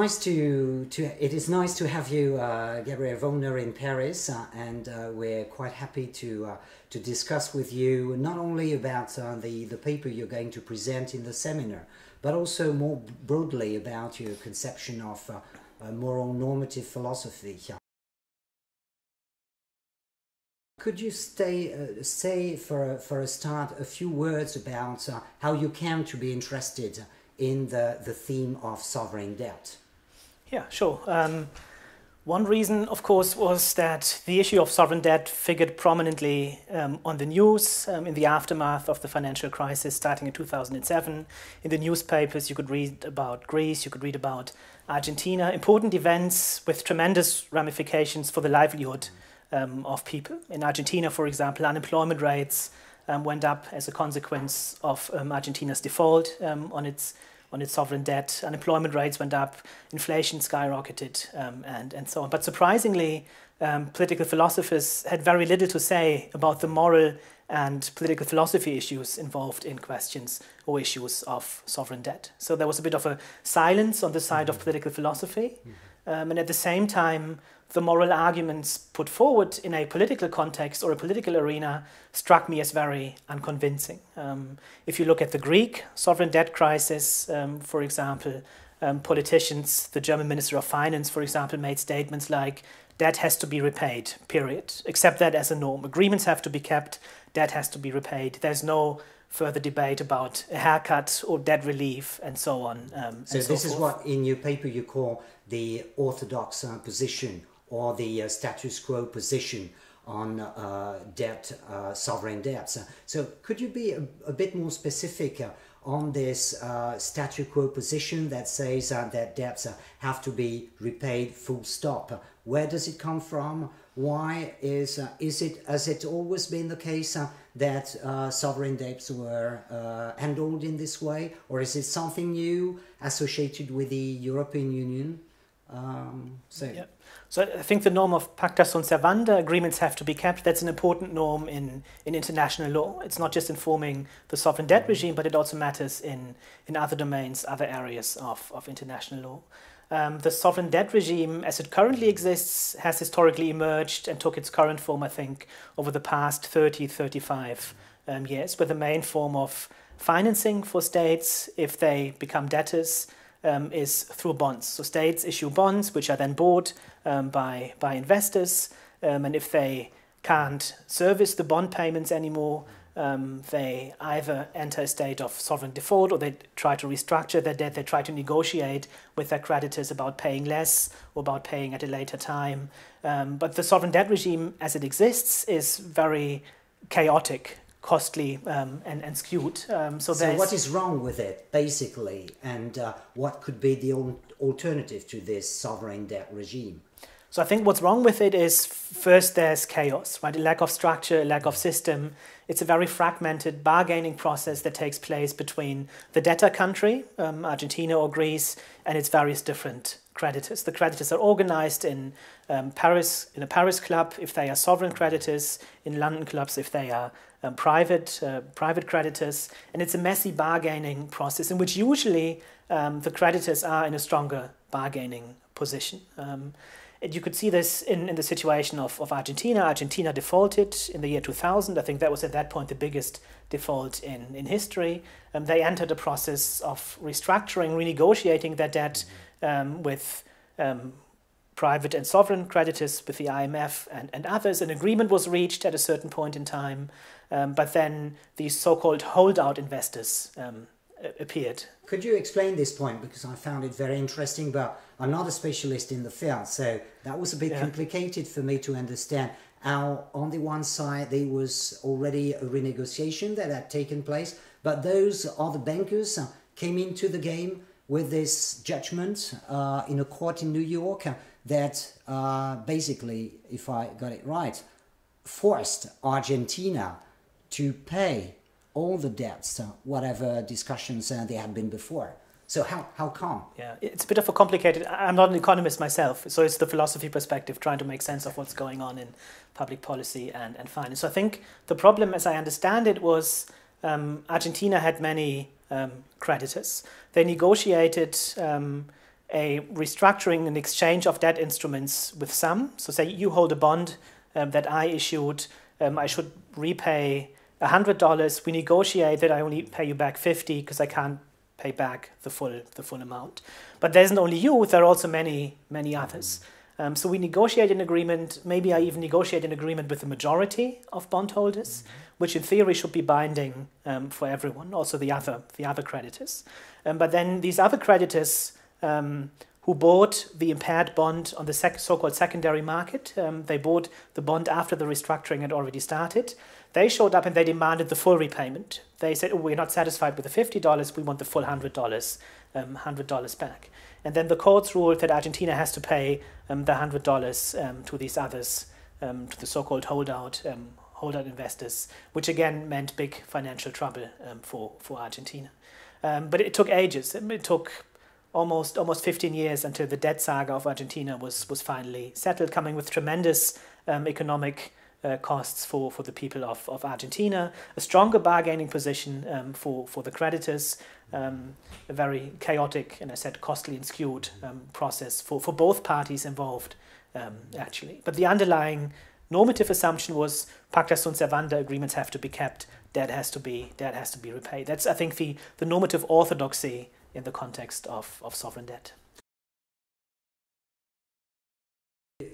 it is nice to have you, Gabriel Wollner, in Paris, and we're quite happy to discuss with you not only about the paper you're going to present in the seminar, but also more broadly about your conception of moral normative philosophy. Could you say for a start a few words about how you came to be interested in the theme of sovereign debt? Yeah, sure. One reason, of course, was that the issue of sovereign debt figured prominently on the news in the aftermath of the financial crisis starting in 2007. In the newspapers, you could read about Greece, you could read about Argentina, important events with tremendous ramifications for the livelihood of people. In Argentina, for example, unemployment rates went up as a consequence of Argentina's default on its sovereign debt. Unemployment rates went up, inflation skyrocketed, and so on. But surprisingly, political philosophers had very little to say about the moral and political philosophy issues involved in questions or issues of sovereign debt. So there was a bit of a silence on the side of political philosophy, and at the same time, the moral arguments put forward in a political context or a political arena struck me as very unconvincing. If you look at the Greek sovereign debt crisis, for example, politicians, the German Minister of Finance, for example, made statements like, debt has to be repaid, period. Accept that as a norm. Agreements have to be kept, debt has to be repaid. There's no further debate about a haircut or debt relief and so on. So this is what in your paper you call the orthodox position, or the status quo position on debt, sovereign debts. So could you be a bit more specific on this status quo position that says that debts have to be repaid full stop? Where does it come from? Why has it always been the case that sovereign debts were handled in this way? Or is it something new associated with the European Union? So I think the norm of pacta sunt servanda, agreements have to be kept, that's an important norm in international law. It's not just informing the sovereign debt regime, but it also matters in other domains, other areas of international law. The sovereign debt regime, as it currently exists, has historically emerged and took its current form, I think, over the past 30, 35 years, with the main form of financing for states if they become debtors, is through bonds. So states issue bonds, which are then bought by investors, and if they can't service the bond payments anymore, they either enter a state of sovereign default, or they try to restructure their debt, they try to negotiate with their creditors about paying less or about paying at a later time. But the sovereign debt regime as it exists is very chaotic, costly and skewed. So what is wrong with it, basically, and what could be the alternative to this sovereign debt regime? So I think what's wrong with it is, first, there's chaos, right? A lack of structure, a lack of system. It's a very fragmented bargaining process that takes place between the debtor country, Argentina or Greece, and its various different creditors. The creditors are organized in Paris, in a Paris club, if they are sovereign creditors, in London clubs, if they are private creditors, and it's a messy bargaining process in which usually the creditors are in a stronger bargaining position. You could see this in the situation of Argentina. Argentina defaulted in the year 2000. I think that was at that point the biggest default in history. They entered a process of restructuring, renegotiating their debt with private and sovereign creditors, with the IMF and others. An agreement was reached at a certain point in time, but then these so-called holdout investors appeared. Could you explain this point, because I found it very interesting, but I'm not a specialist in the field, so that was a bit complicated for me to understand how on the one side there was already a renegotiation that had taken place, but those other bankers came into the game with this judgment in a court in New York that basically, if I got it right, forced Argentina to pay all the debts, whatever discussions there had been before. So how come? Yeah, it's a bit of a complicated... I'm not an economist myself, so it's the philosophy perspective, trying to make sense of what's going on in public policy and finance. So I think the problem, as I understand it, was Argentina had many creditors. They negotiated a restructuring and exchange of debt instruments with some. So say you hold a bond that I issued, I should repay $100. We negotiate that I only pay you back 50 because I can't pay back the full amount. But there isn't only you, there are also many others. So we negotiate an agreement, maybe I even negotiate an agreement with the majority of bondholders, which in theory should be binding for everyone, also the other creditors. But then these other creditors who bought the impaired bond on the so-called secondary market, they bought the bond after the restructuring had already started. They showed up and they demanded the full repayment. They said, oh, we're not satisfied with the $50, we want the full $100 back. And then the courts ruled that Argentina has to pay the $100 to these others, to the so-called holdout investors, which again meant big financial trouble for Argentina. But it took ages. It took almost 15 years until the debt saga of Argentina was finally settled, coming with tremendous economic costs for the people of Argentina, a stronger bargaining position for the creditors, a very chaotic and, I said, costly and skewed process for both parties involved, actually. But the underlying normative assumption was pacta sunt servanda, agreements have to be kept, debt has to be repaid. That's, I think, the normative orthodoxy in the context of sovereign debt.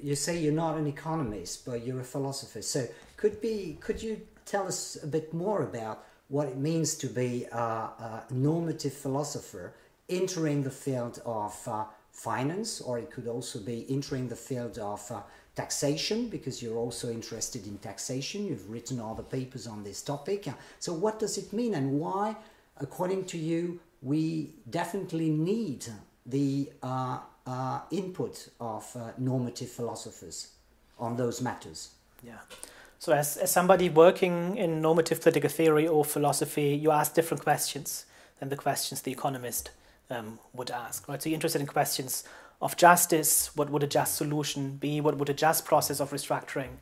You say you're not an economist, but you're a philosopher. So could you tell us a bit more about what it means to be a normative philosopher entering the field of finance, or it could also be entering the field of taxation, because you're also interested in taxation. You've written other papers on this topic. So what does it mean, and why, according to you, we definitely need the input of normative philosophers on those matters? Yeah. So as somebody working in normative political theory or philosophy, you ask different questions than the questions the economist would ask, right? So you're interested in questions of justice. What would a just solution be? What would a just process of restructuring,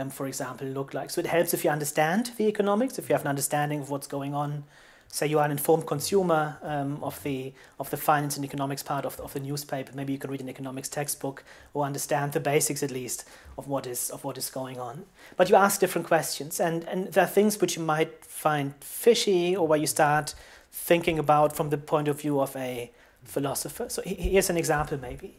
for example, look like? So it helps if you understand the economics, if you have an understanding of what's going on. Say you are an informed consumer of the finance and economics part of the newspaper. Maybe you can read an economics textbook or understand the basics, at least, of what is going on. But you ask different questions, and there are things which you might find fishy, or where you start thinking about from the point of view of a philosopher. So here's an example, maybe.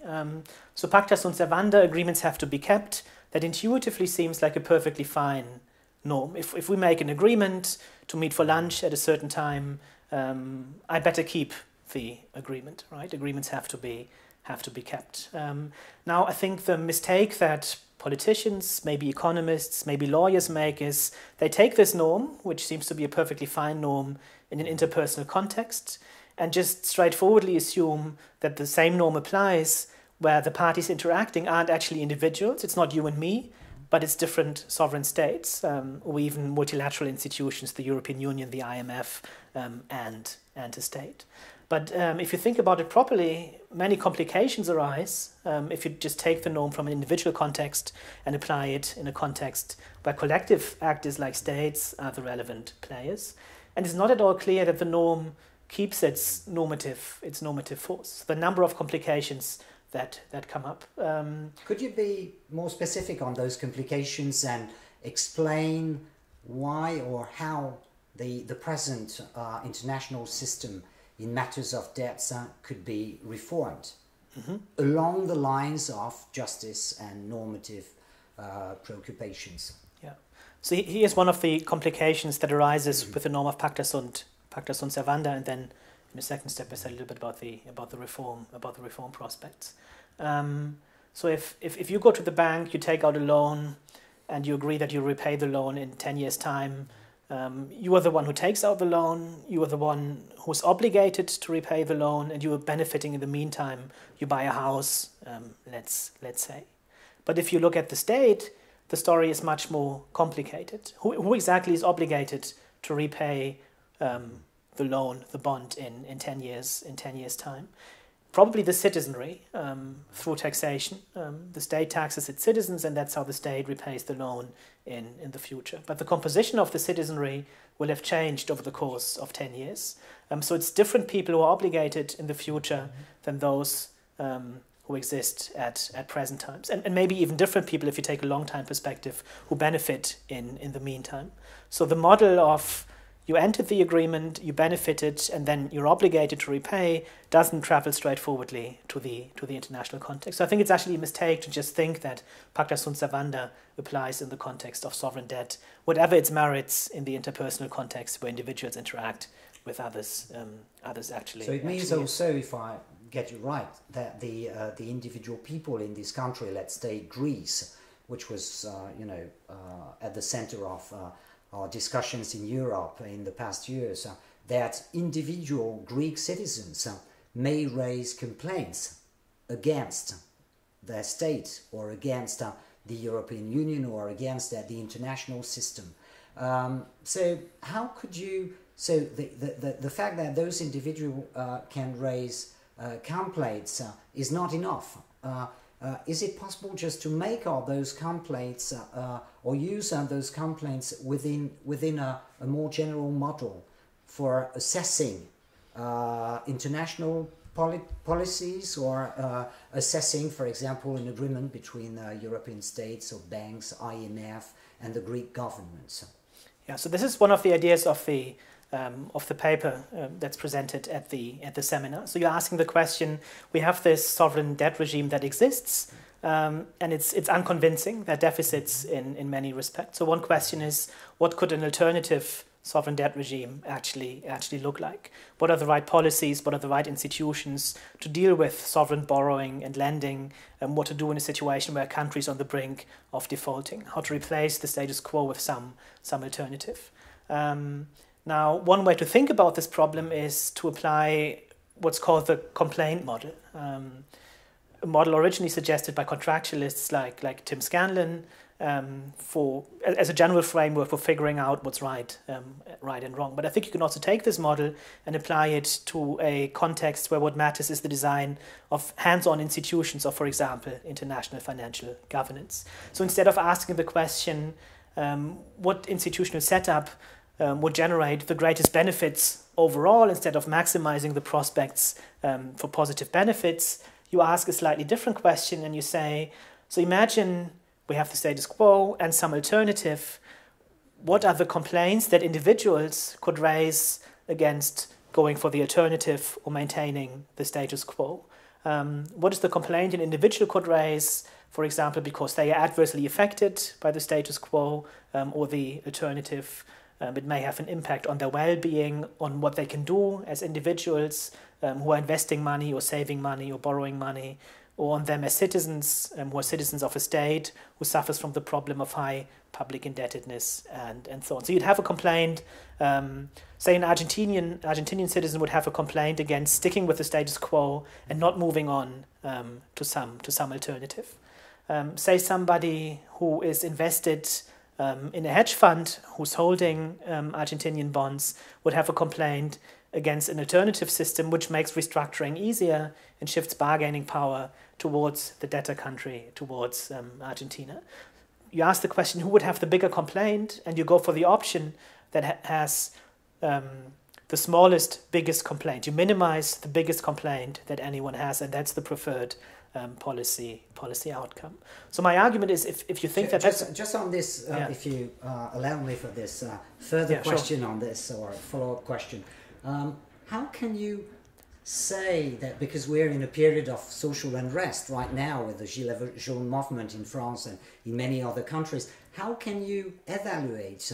So pacta sunt servanda, agreements have to be kept. That intuitively seems like a perfectly fine norm. If we make an agreement to meet for lunch at a certain time, I better keep the agreement, right? Agreements have to be kept. Now, I think the mistake that politicians, maybe economists, maybe lawyers make is they take this norm, which seems to be a perfectly fine norm in an interpersonal context, and just straightforwardly assume that the same norm applies where the parties interacting aren't actually individuals. It's not you and me, but it's different sovereign states, or even multilateral institutions, the European Union, the IMF, and a state. But if you think about it properly, many complications arise if you just take the norm from an individual context and apply it in a context where collective actors like states are the relevant players. And it's not at all clear that the norm keeps its normative force. The number of complications that come up. Could you be more specific on those complications and explain why or how the present international system in matters of debts could be reformed along the lines of justice and normative preoccupations? Yeah. So here's one of the complications that arises with the norm of pacta sunt servanda, and then in the second step, I said a little bit about the reform prospects. So if you go to the bank, you take out a loan, and you agree that you repay the loan in 10 years' time, you are the one who takes out the loan. You are the one who's obligated to repay the loan, and you are benefiting in the meantime. You buy a house, let's say. But if you look at the state, the story is much more complicated. Who exactly is obligated to repay the loan, the bond, in 10 years' time? Probably the citizenry through taxation. The state taxes its citizens, and that's how the state repays the loan in the future. But the composition of the citizenry will have changed over the course of 10 years. So it's different people who are obligated in the future than those who exist at present times, and maybe even different people if you take a long time perspective who benefit in the meantime. So the model of you entered the agreement, you benefited, and then you're obligated to repay doesn't travel straightforwardly to the international context. So I think it's actually a mistake to just think that pacta sunt servanda applies in the context of sovereign debt, whatever its merits in the interpersonal context where individuals interact with others. Others actually. So it means also, if I get you right, that the individual people in this country, let's say Greece, which was at the center of our discussions in Europe in the past years, that individual Greek citizens may raise complaints against their state or against the European Union or against the international system. So how could you? So the fact that those individuals can raise complaints is not enough. Is it possible just to make all those complaints or use those complaints within a more general model for assessing international policies or assessing, for example, an agreement between European states or banks, IMF, and the Greek governments? Yeah, so this is one of the ideas of the paper that's presented at the seminar. So you're asking the question: we have this sovereign debt regime that exists, and it's unconvincing. There are deficits in many respects. So one question is: what could an alternative sovereign debt regime actually look like? What are the right policies? What are the right institutions to deal with sovereign borrowing and lending? And what to do in a situation where a country is on the brink of defaulting? How to replace the status quo with some alternative? Now, one way to think about this problem is to apply what's called the complaint model, a model originally suggested by contractualists like Tim Scanlon as a general framework for figuring out what's right and wrong. But I think you can also take this model and apply it to a context where what matters is the design of hands-on institutions of, for example, international financial governance. So instead of asking the question, what institutional setup would generate the greatest benefits overall, instead of maximizing the prospects for positive benefits, you ask a slightly different question and you say, so imagine we have the status quo and some alternative. What are the complaints that individuals could raise against going for the alternative or maintaining the status quo? What is the complaint an individual could raise, for example, because they are adversely affected by the status quo or the alternative? It may have an impact on their well-being, on what they can do as individuals who are investing money or saving money or borrowing money, or on them as citizens who are citizens of a state who suffers from the problem of high public indebtedness and so on. So you'd have a complaint, say an Argentinian citizen would have a complaint against sticking with the status quo and not moving on to some alternative. Say somebody who is invested in a hedge fund who's holding Argentinian bonds would have a complaint against an alternative system which makes restructuring easier and shifts bargaining power towards the debtor country, towards Argentina. You ask the question, who would have the bigger complaint? And you go for the option that has the smallest, biggest complaint. You minimize the biggest complaint that anyone has, and that's the preferred policy outcome. So my argument is, if you think just on this, if you allow me for this further question on this, or a follow-up question, how can you say that, because we're in a period of social unrest right now with the Gilets jaunes movement in France and in many other countries, how can you evaluate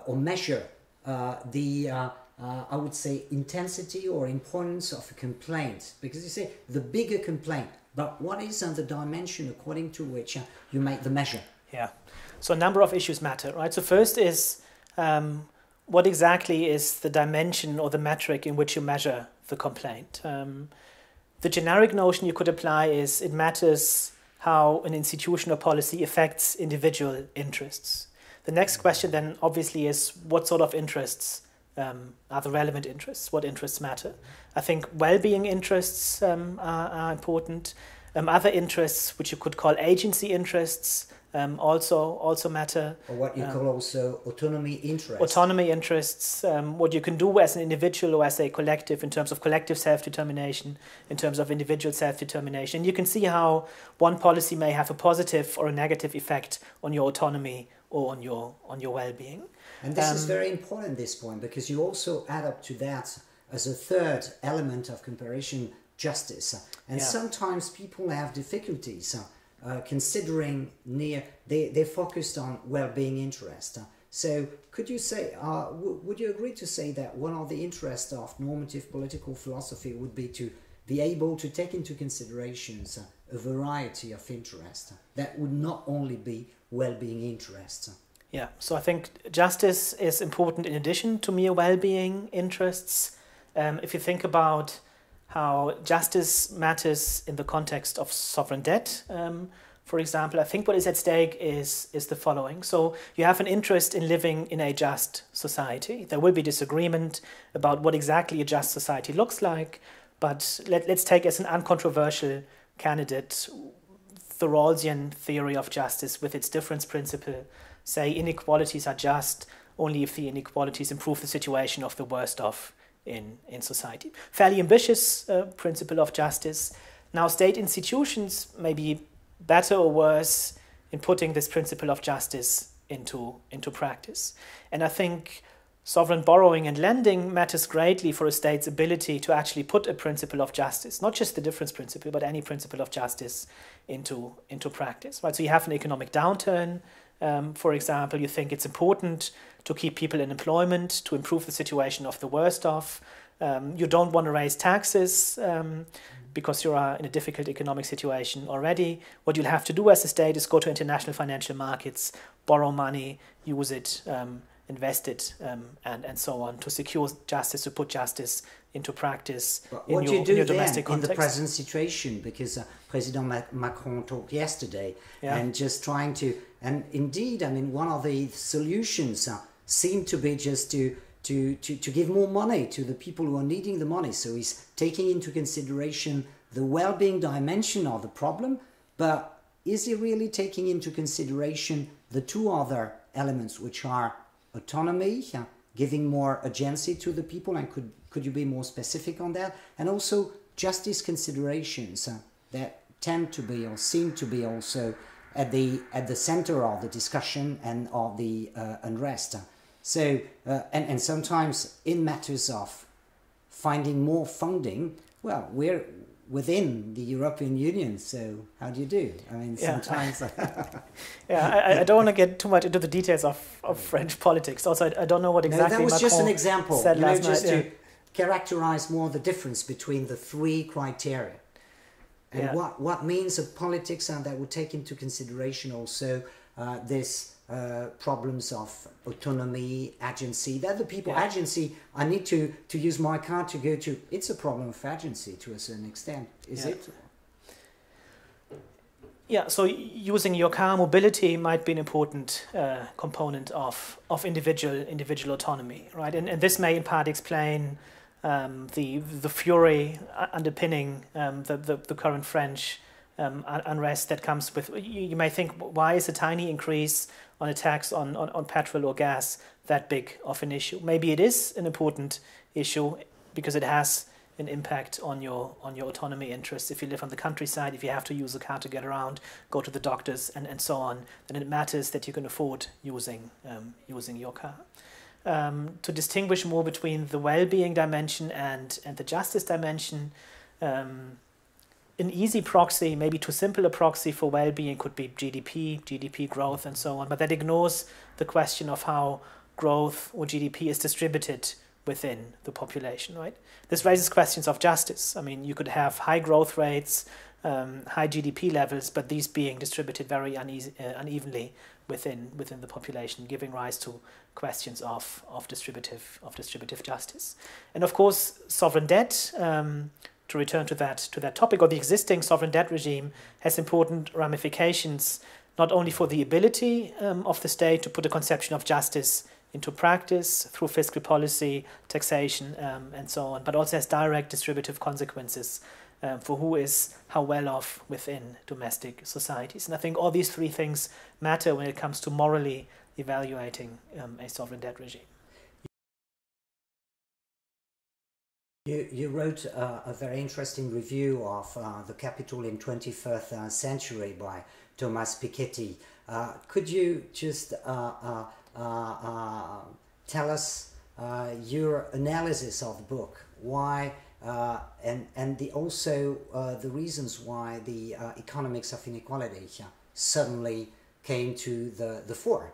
or measure the I would say intensity or importance of a complaint? Because you say the bigger complaint, but what is the dimension according to which you make the measure? Yeah, so a number of issues matter, right? So first is what exactly is the dimension or the metric in which you measure the complaint? The generic notion you could apply is it matters how an institution or policy affects individual interests. The next question then obviously is what sort of interests are the relevant interests? What interests matter? I think well-being interests are important. Other interests, which you could call agency interests, also matter. Or what you call also autonomy interests. Autonomy interests, what you can do as an individual or as a collective in terms of collective self-determination, in terms of individual self-determination. You can see how one policy may have a positive or a negative effect on your autonomy or on your well-being. And this is very important, this point, because you also add up to that as a third element of comparison, justice. And sometimes people have difficulties considering they're focused on well-being interest. So could you say, would you agree to say that one of the interests of normative political philosophy would be to be able to take into considerations a variety of interests that would not only be well-being interests? Yeah, so I think justice is important in addition to mere well-being interests. If you think about how justice matters in the context of sovereign debt, for example, I think what is at stake is the following. So you have an interest in living in a just society. There will be disagreement about what exactly a just society looks like, but let's take as an uncontroversial candidate the Rawlsian theory of justice with its difference principle. Say inequalities are just only if the inequalities improve the situation of the worst off in society. Fairly ambitious principle of justice. Now state institutions may be better or worse in putting this principle of justice into practice. And I think sovereign borrowing and lending matters greatly for a state's ability to actually put a principle of justice, not just the difference principle, but any principle of justice into practice. Right? So you have an economic downturn. For example, you think it's important to keep people in employment, to improve the situation of the worst off. You don't want to raise taxes because you are in a difficult economic situation already. What you'll have to do as a state is go to international financial markets, borrow money, use it, invest it, and so on, to secure justice, to put justice into practice in your domestic context. In the present situation, because President Macron talked yesterday, and just trying to, and indeed, I mean, one of the solutions seemed to be just to give more money to the people who are needing the money. So he's taking into consideration the well-being dimension of the problem, but is he really taking into consideration the two other elements, which are autonomy, giving more agency to the people, and could you be more specific on that? And also justice considerations that tend to be or seem to be also at the center of the discussion and of the unrest. So and sometimes in matters of finding more funding, well, we're within the European Union, so how do you do? I mean, sometimes... I don't want to get too much into the details of French politics. Also, I don't know what exactly that was Macron just an example, said last just night. To characterize more the difference between the three criteria. And what means of politics, and that would take into consideration also this problems of autonomy, agency. That the people, agency, I need to use my car to go to. It's a problem of agency to a certain extent, is it? Yeah, so using your car, mobility might be an important component of individual autonomy, right? And this may in part explain the fury underpinning the current French unrest that comes with. You may think, why is a tiny increase on a tax on petrol or gas that big of an issue? Maybe it is an important issue because it has an impact on your autonomy interests. If you live on the countryside, if you have to use a car to get around, go to the doctors, and so on, then it matters that you can afford using your car. To distinguish more between the well-being dimension and the justice dimension, an easy proxy, maybe too simple a proxy for well-being could be GDP growth and so on, but that ignores the question of how growth or GDP is distributed within the population, right? This raises questions of justice. I mean, you could have high growth rates, high GDP levels, but these being distributed very unevenly within the population, giving rise to questions of distributive justice. And of course, sovereign debt, to return to that topic, or the existing sovereign debt regime has important ramifications, not only for the ability of the state to put a conception of justice into practice through fiscal policy, taxation, and so on, but also has direct distributive consequences for who is how well off within domestic societies. And I think all these three things matter when it comes to morally evaluating a sovereign debt regime. You wrote a very interesting review of The Capital in 21st Century by Thomas Piketty. Could you just tell us your analysis of the book? Why and also the reasons why the economics of inequality suddenly came to the fore?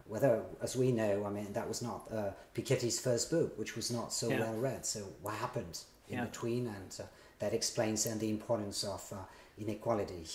Whether, as we know, I mean, that was not Piketty's first book, which was not so well read. So what happened in between, and that explains the importance of inequality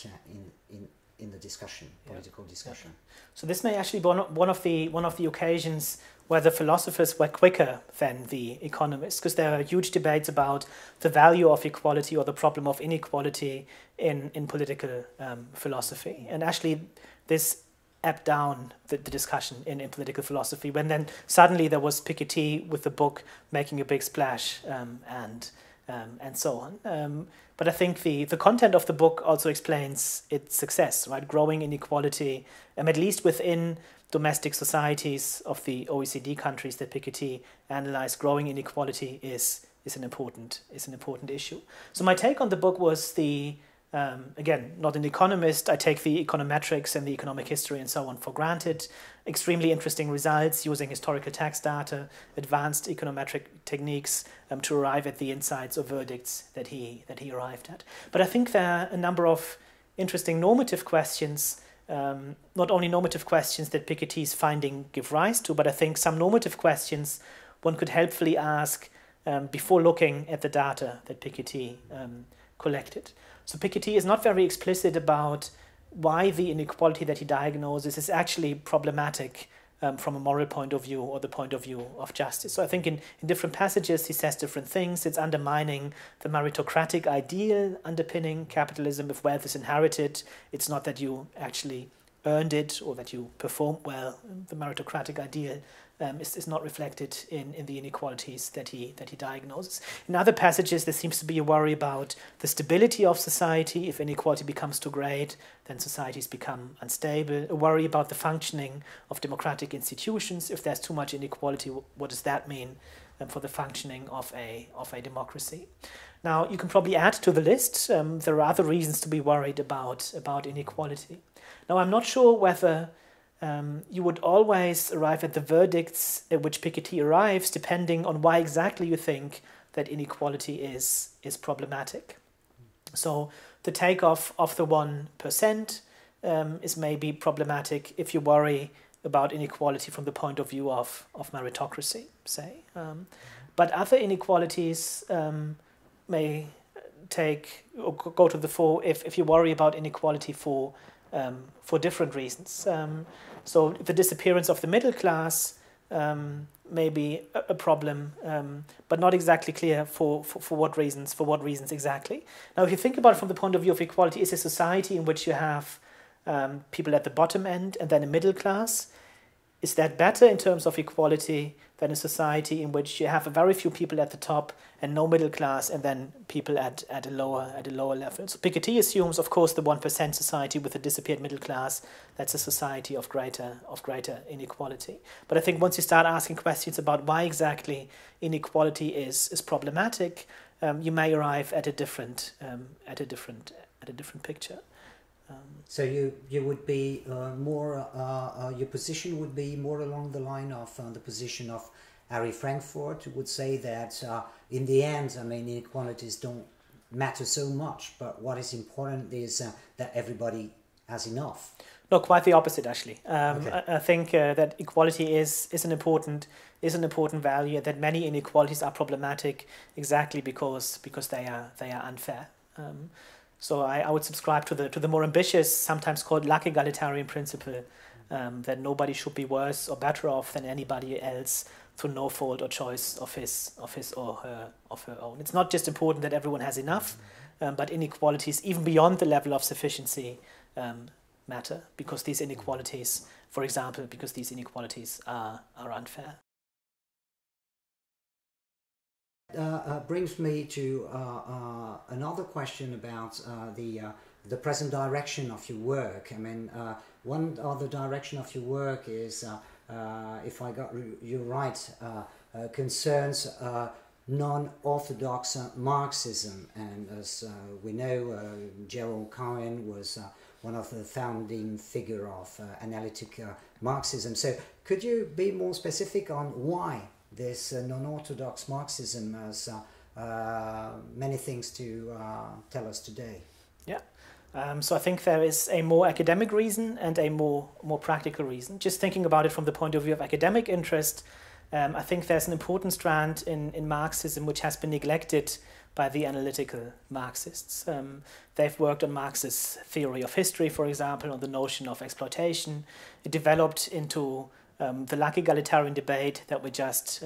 in the discussion, political discussion. So this may actually be one of the occasions where the philosophers were quicker than the economists, because there are huge debates about the value of equality or the problem of inequality in political philosophy, and actually this ebbed down the discussion in political philosophy when then suddenly there was Piketty with the book making a big splash and so on. But I think the content of the book also explains its success, right? Growing inequality, at least within domestic societies of the OECD countries that Piketty analyzed, growing inequality is an important issue. So my take on the book was again, not an economist, I take the econometrics and the economic history and so on for granted. Extremely interesting results using historical tax data, advanced econometric techniques to arrive at the insights or verdicts that he arrived at. But I think there are a number of interesting normative questions, not only normative questions that Piketty's finding give rise to, but I think some normative questions one could helpfully ask before looking at the data that Piketty collected. So Piketty is not very explicit about why the inequality that he diagnoses is actually problematic from a moral point of view or the point of view of justice. So I think in different passages he says different things. It's undermining the meritocratic ideal underpinning capitalism. If wealth is inherited, it's not that you actually earned it or that you performed well. The meritocratic ideal is not reflected in the inequalities that he diagnoses. In other passages, there seems to be a worry about the stability of society. If inequality becomes too great, then societies become unstable. A worry about the functioning of democratic institutions. If there's too much inequality, what does that mean for the functioning of a democracy? Now, you can probably add to the list. There are other reasons to be worried about inequality. Now, I'm not sure whether you would always arrive at the verdicts at which Piketty arrives, depending on why exactly you think that inequality is problematic. So the takeoff of the 1% is maybe problematic if you worry about inequality from the point of view of meritocracy, say. But other inequalities may take or go to the fore if you worry about inequality for different reasons. So the disappearance of the middle class may be a problem, but not exactly clear for what reasons. For what reasons exactly? Now, if you think about it from the point of view of equality, is a society in which you have people at the bottom end and then a middle class. Is that better in terms of equality than a society in which you have a very few people at the top and no middle class, and then people at a lower level? So Piketty assumes, of course, the 1% society with a disappeared middle class. That's a society of greater inequality. But I think once you start asking questions about why exactly inequality is problematic, you may arrive at a different picture. So you would be more, your position would be more along the line of the position of Harry Frankfurt, who would say that in the end, I mean, inequalities don't matter so much, but what is important is that everybody has enough. No, quite the opposite, actually. Okay. I think that equality is an important value, and that many inequalities are problematic exactly because they are unfair. So I would subscribe to the more ambitious, sometimes called Luc egalitarian principle, that nobody should be worse or better off than anybody else through no fault or choice of his or her own. It's not just important that everyone has enough, but inequalities even beyond the level of sufficiency matter, because these inequalities, for example, are unfair. Brings me to another question about the present direction of your work. I mean, one other direction of your work is, if I got you right, concerns non-orthodox Marxism, and as we know, Gerald Cohen was one of the founding figure of analytic Marxism. So could you be more specific on why this non-orthodox Marxism has many things to tell us today? Yeah. So I think there is a more academic reason and a more practical reason. Just thinking about it from the point of view of academic interest, I think there's an important strand in Marxism which has been neglected by the analytical Marxists. They've worked on Marx's theory of history, for example, on the notion of exploitation. It developed into the Luc egalitarian debate that we just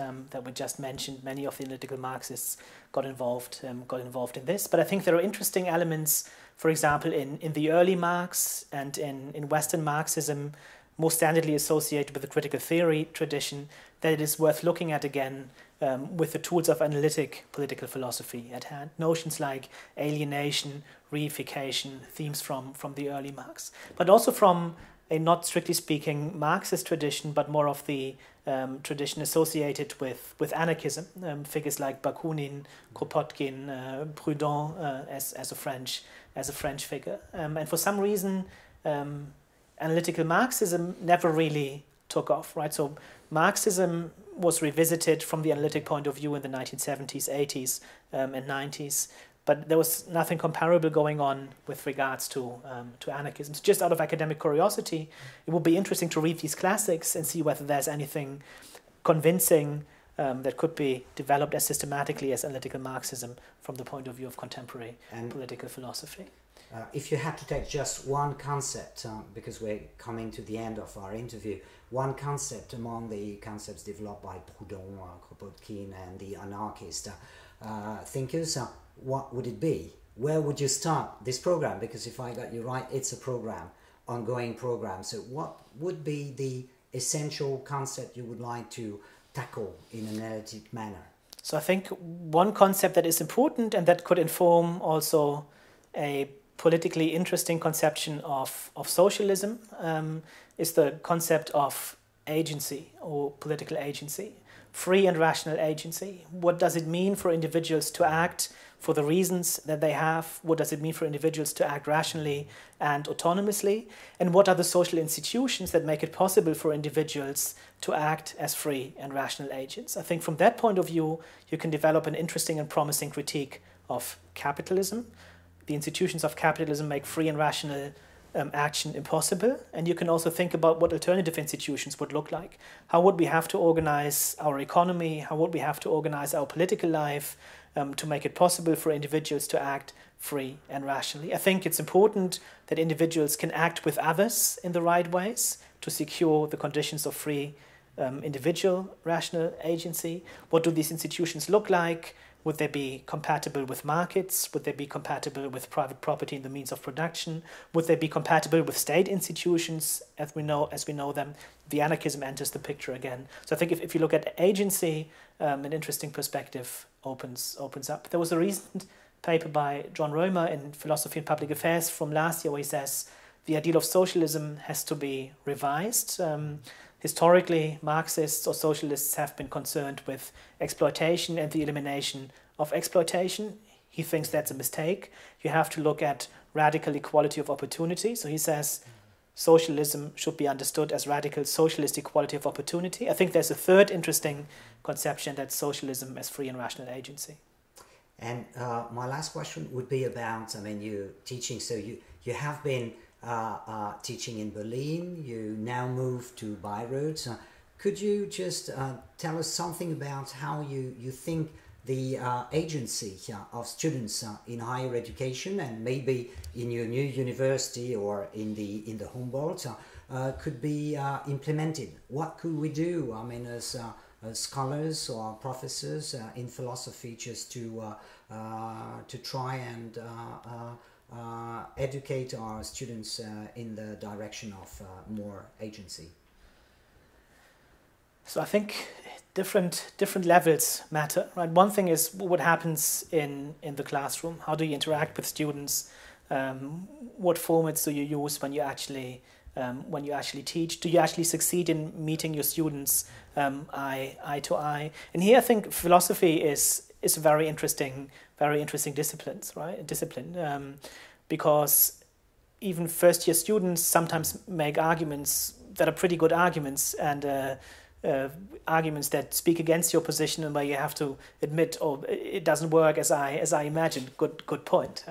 mentioned. Many of the analytical Marxists got involved in this. But I think there are interesting elements, for example, in the early Marx and in Western Marxism, more standardly associated with the critical theory tradition, that it is worth looking at again with the tools of analytic political philosophy at hand. Notions like alienation, reification, themes from the early Marx, but also from a not strictly speaking Marxist tradition, but more of the tradition associated with anarchism. Figures like Bakunin, Kropotkin, Proudhon as a French figure, and for some reason, analytical Marxism never really took off. Right, so Marxism was revisited from the analytic point of view in the 1970s, 80s, and 90s. But there was nothing comparable going on with regards to anarchism. So just out of academic curiosity, it would be interesting to read these classics and see whether there's anything convincing that could be developed as systematically as analytical Marxism from the point of view of contemporary political philosophy. If you had to take just one concept, because we're coming to the end of our interview, one concept among the concepts developed by Proudhon, Kropotkin, and the anarchist thinkers, what would it be? Where would you start this program? Because if I got you right, it's a program, ongoing program. So what would be the essential concept you would like to tackle in an analytic manner? So I think one concept that is important and that could inform also a politically interesting conception of socialism is the concept of agency or political agency, free and rational agency. What does it mean for individuals to act for the reasons that they have? What does it mean for individuals to act rationally and autonomously? And what are the social institutions that make it possible for individuals to act as free and rational agents? I think from that point of view, you can develop an interesting and promising critique of capitalism. The institutions of capitalism make free and rational action impossible, and you can also think about what alternative institutions would look like. How would we have to organize our economy? How would we have to organize our political life to make it possible for individuals to act free and rationally? I think it's important that individuals can act with others in the right ways to secure the conditions of free individual rational agency. What do these institutions look like? Would they be compatible with markets? Would they be compatible with private property and the means of production? Would they be compatible with state institutions as we know them? The anarchism enters the picture again. So I think if you look at agency, an interesting perspective opens up. There was a recent paper by John Roemer in Philosophy and Public Affairs from last year where he says the ideal of socialism has to be revised. Historically, Marxists or socialists have been concerned with exploitation and the elimination of exploitation. He thinks that's a mistake. You have to look at radical equality of opportunity. So he says socialism should be understood as radical socialist equality of opportunity. I think there's a third interesting conception, that's socialism as free and rational agency. And my last question would be about, you're teaching, so you have been teaching in Berlin, you now move to Bayreuth. Could you just tell us something about how you think the agency of students in higher education and maybe in your new university or in the Humboldt could be implemented? What could we do, as scholars or professors in philosophy, just to try and educate our students in the direction of more agency? So I think different levels matter, right? One thing is what happens in the classroom. How do you interact with students? What formats do you use when you actually teach? Do you actually succeed in meeting your students eye to eye? And here I think philosophy is a very interesting discipline, because even first year students sometimes make arguments that are pretty good arguments, and arguments that speak against your position, and where you have to admit, oh, it doesn't work as I imagined. Good point.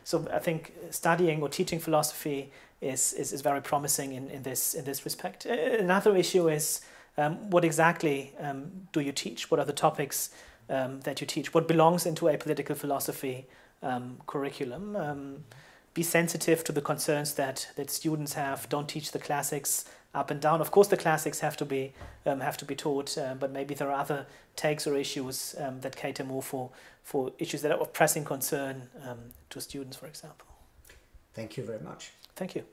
So I think studying or teaching philosophy is very promising in this respect. Another issue is what exactly do you teach? What are the topics that you teach? What belongs into a political philosophy curriculum? Be sensitive to the concerns that students have. Don't teach the classics up and down. Of course, the classics have to be taught, but maybe there are other takes or issues that cater more for issues that are of pressing concern to students, for example. Thank you very much. Thank you.